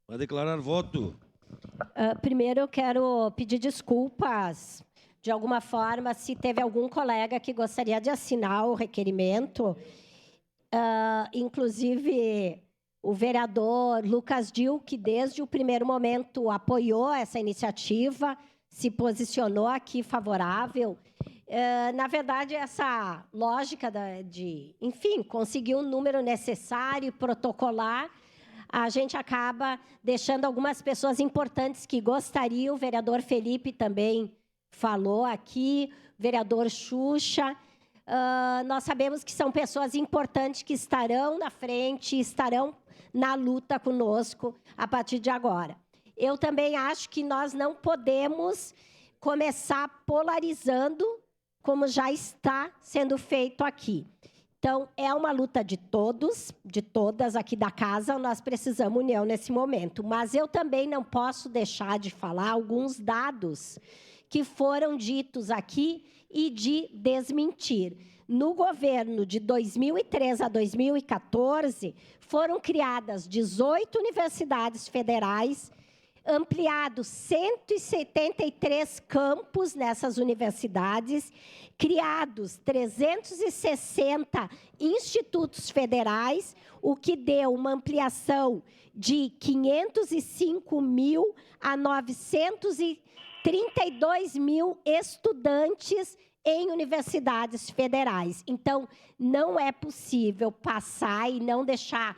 Vai declarar voto. Primeiro, eu quero pedir desculpas, de alguma forma, se teve algum colega que gostaria de assinar o requerimento. Inclusive, o vereador Lucas Dil, que desde o primeiro momento apoiou essa iniciativa, se posicionou aqui favorável. Na verdade, essa lógica enfim, conseguir o número necessário, protocolar, a gente acaba deixando algumas pessoas importantes que gostariam. O vereador Felipe também falou aqui, o vereador Xuxa. Nós sabemos que são pessoas importantes que estarão na frente, estarão na luta conosco a partir de agora. Eu também acho que nós não podemos começar polarizando, como já está sendo feito aqui. Então, é uma luta de todos, de todas aqui da casa, nós precisamos união nesse momento. Mas eu também não posso deixar de falar alguns dados que foram ditos aqui e de desmentir. No governo de 2003 a 2014, foram criadas 18 universidades federais, ampliados 173 campos nessas universidades, criados 360 institutos federais, o que deu uma ampliação de 505 mil a 932 mil estudantes em universidades federais. Então, não é possível passar e não deixar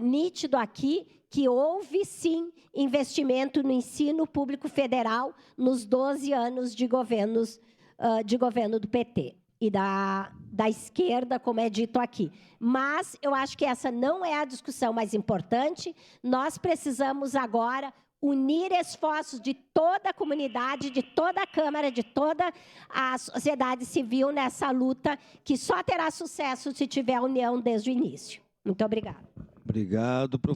nítido aqui que houve, sim, investimento no ensino público federal nos 12 anos de governo do PT e da esquerda, como é dito aqui. Mas eu acho que essa não é a discussão mais importante. Nós precisamos agora unir esforços de toda a comunidade, de toda a Câmara, de toda a sociedade civil nessa luta, que só terá sucesso se tiver união desde o início. Muito obrigada. Obrigado, professor.